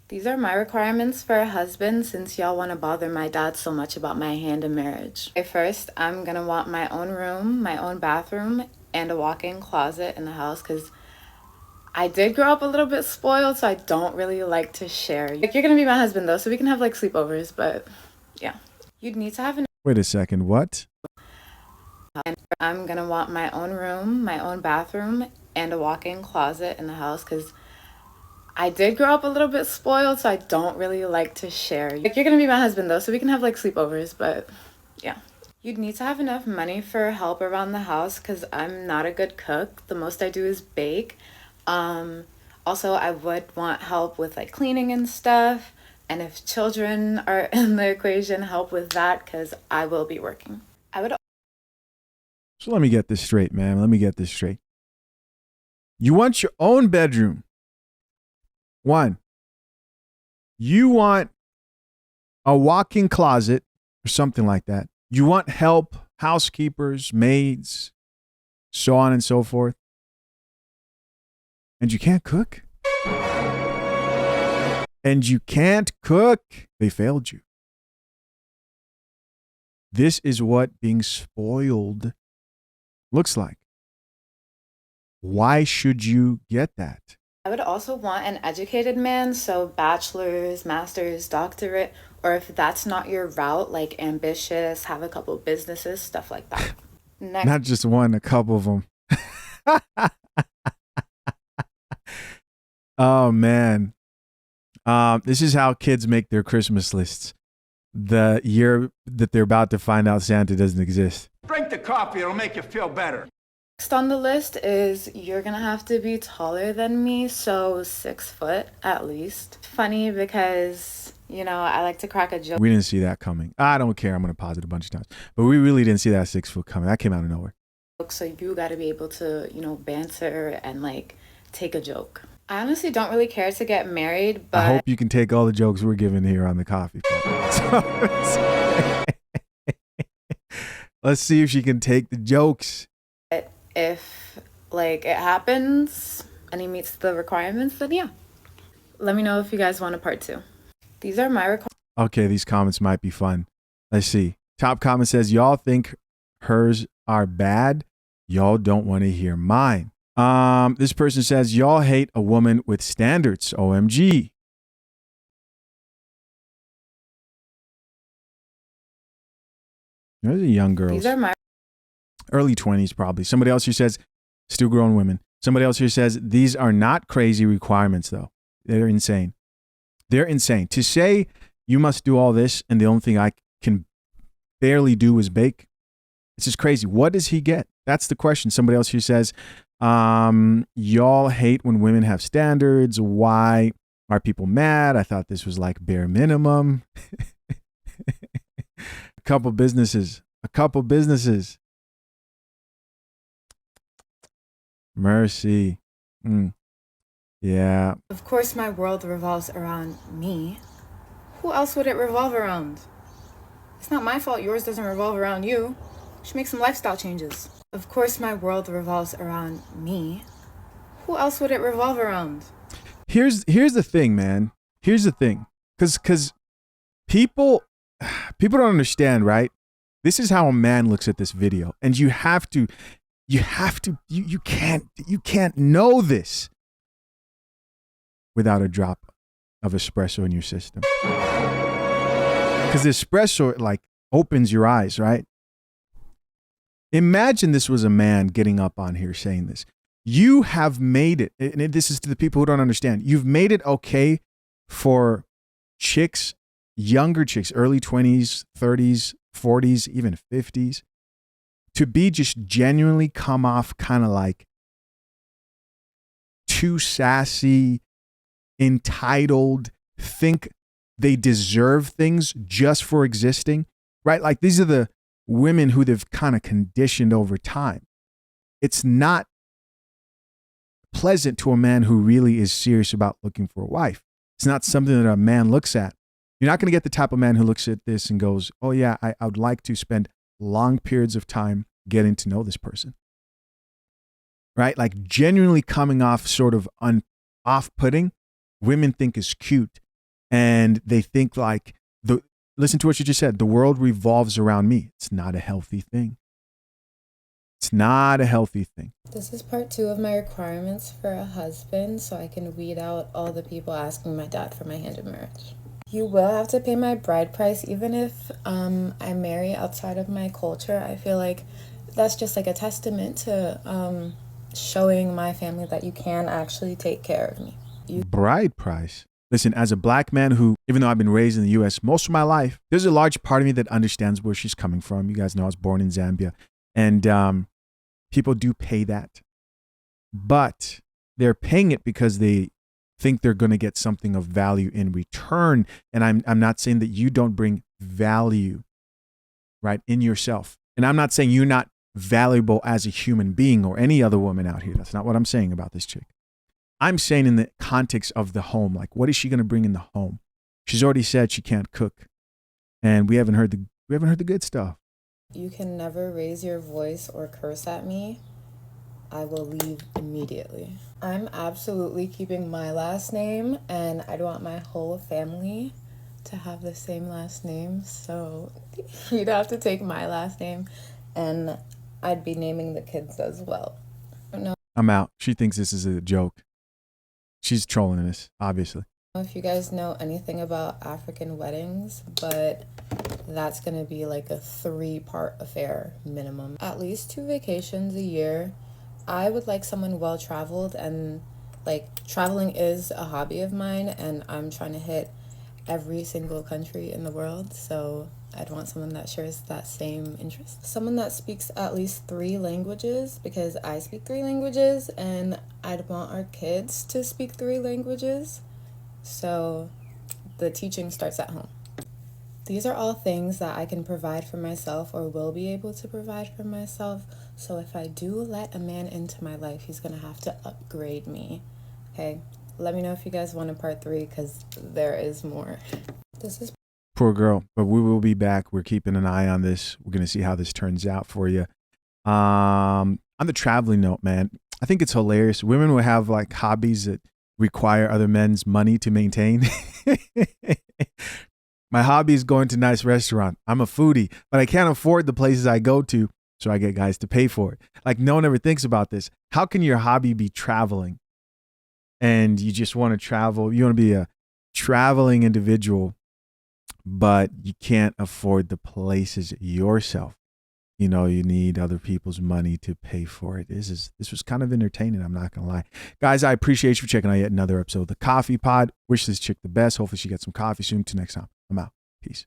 These are my requirements for a husband since y'all want to bother my dad so much about my hand in marriage. Okay, first, I'm gonna want my own room, my own bathroom, and a walk-in closet in the house because I did grow up a little bit spoiled, so I don't really like to share. Like, you're gonna be my husband though, so we can have like sleepovers, but yeah. You'd need to have an Wait a second. What? I'm gonna want my own room, my own bathroom, and a walk-in closet in the house because I did grow up a little bit spoiled, so I don't really like to share. Like, you're gonna be my husband though, so we can have like sleepovers, but yeah. You'd need to have enough money for help around the house because I'm not a good cook. The most I do is bake. Um, Also, I would want help with like cleaning and stuff. And if children are in the equation, help with that because I will be working. I would So let me get this straight, man. Let me get this straight. You want your own bedroom. One, you want a walk-in closet or something like that. You want help, housekeepers, maids, so on and so forth. And you can't cook? And you can't cook. They failed you. This is what being spoiled looks like. Why should you get that? I would also want an educated man, so bachelor's, master's, doctorate, or if that's not your route, like ambitious, have a couple businesses, stuff like that. Next, Not just one, a couple of them. Oh, man. This is how kids make their Christmas lists. The year that they're about to find out Santa doesn't exist. Drink the coffee, it'll make you feel better. next on the list is you're gonna have to be taller than me, so 6 foot at least. Funny because, I like to crack a joke. We didn't see that coming. I don't care. I'm going to pause it a bunch of times. But we really didn't see that 6 foot coming. That came out of nowhere. So you got to be able to, banter and like take a joke. I honestly don't really care to get married, I hope but you can take all the jokes we're giving here on the coffee. Let's see if she can take the jokes. if like it happens and he meets the requirements, then yeah. Let me know if you guys want a part two. These are my requirements. Okay, these comments might be fun. Let's see. Top comment says, y'all think hers are bad. Y'all don't want to hear mine. This person says, y'all hate a woman with standards. OMG. Those are young girls. These are my Early 20s probably. Somebody else here says, still grown women. Somebody else here says, these are not crazy requirements though. They're insane. They're insane. To say you must do all this and the only thing I can barely do is bake, it's just crazy. What does he get? That's the question. Somebody else here says, y'all hate when women have standards. Why are people mad? I thought this was like bare minimum. A couple businesses. Mercy. Yeah. Of course my world revolves around me. Who else would it revolve around? It's not my fault yours doesn't revolve around you. You should make some lifestyle changes. Of course my world revolves around me. Who else would it revolve around? Here's the thing, man. Here's the thing. Cause people don't understand, right? This is how a man looks at this video. And you can't know this without a drop of espresso in your system. Because espresso like opens your eyes, right? Imagine this was a man getting up on here saying this. You have made it, and this is to the people who don't understand, you've made it okay for chicks, younger chicks, early 20s, 30s, 40s, even 50s, to be just genuinely come off kind of like too sassy, entitled, think they deserve things just for existing, right? Like these are the women who they've kind of conditioned over time. It's not pleasant to a man who really is serious about looking for a wife. It's not something that a man looks at. You're not going to get the type of man who looks at this and goes, oh yeah, I would like to spend long periods of time getting to know this person. Right? Like genuinely coming off sort of off-putting, women think is cute. And they think like, listen to what you just said, the world revolves around me. It's not a healthy thing. It's not a healthy thing. This is part 2 of my requirements for a husband, so I can weed out all the people asking my dad for my hand in marriage. You will have to pay my bride price, even if I marry outside of my culture. I feel like that's just like a testament to showing my family that you can actually take care of me. Bride price. Listen, as a black man who, even though I've been raised in the U.S. most of my life, there's a large part of me that understands where she's coming from. You guys know I was born in Zambia. And people do pay that. But they're paying it because they think they're going to get something of value in return. And I'm not saying that you don't bring value, right, in yourself. And I'm not saying you're not valuable as a human being or any other woman out here. That's not what I'm saying about this chick. I'm saying in the context of the home, like, what is she going to bring in the home? She's already said she can't cook. And we haven't heard the good stuff. You can never raise your voice or curse at me. I will leave immediately. I'm absolutely keeping my last name, and I'd want my whole family to have the same last name. So you'd have to take my last name, and I'd be naming the kids as well. No. I'm out. She thinks this is a joke. She's trolling us, obviously. I don't know if you guys know anything about African weddings, but that's going to be like a 3-part affair minimum. At least 2 vacations a year. I would like someone well-traveled, and like traveling is a hobby of mine, and I'm trying to hit every single country in the world. So I'd want someone that shares that same interest. Someone that speaks at least 3 languages, because I speak 3 languages, and I'd want our kids to speak 3 languages. So the teaching starts at home. These are all things that I can provide for myself or will be able to provide for myself. So if I do let a man into my life, he's going to have to upgrade me. Okay? Let me know if you guys want a part 3, because there is more. This is Poor girl. But we will be back. We're keeping an eye on this. We're going to see how this turns out for you. On the traveling note, man, I think it's hilarious. Women will have like hobbies that require other men's money to maintain. My hobby is going to a nice restaurant. I'm a foodie, but I can't afford the places I go to, so I get guys to pay for it. Like, no one ever thinks about this. How can your hobby be traveling? And you just want to travel. You want to be a traveling individual, but you can't afford the places yourself. You know, you need other people's money to pay for it. This was kind of entertaining, I'm not going to lie. Guys, I appreciate you for checking out yet another episode of The Coffee Pod. Wish this chick the best. Hopefully she gets some coffee soon. Till next time, I'm out. Peace.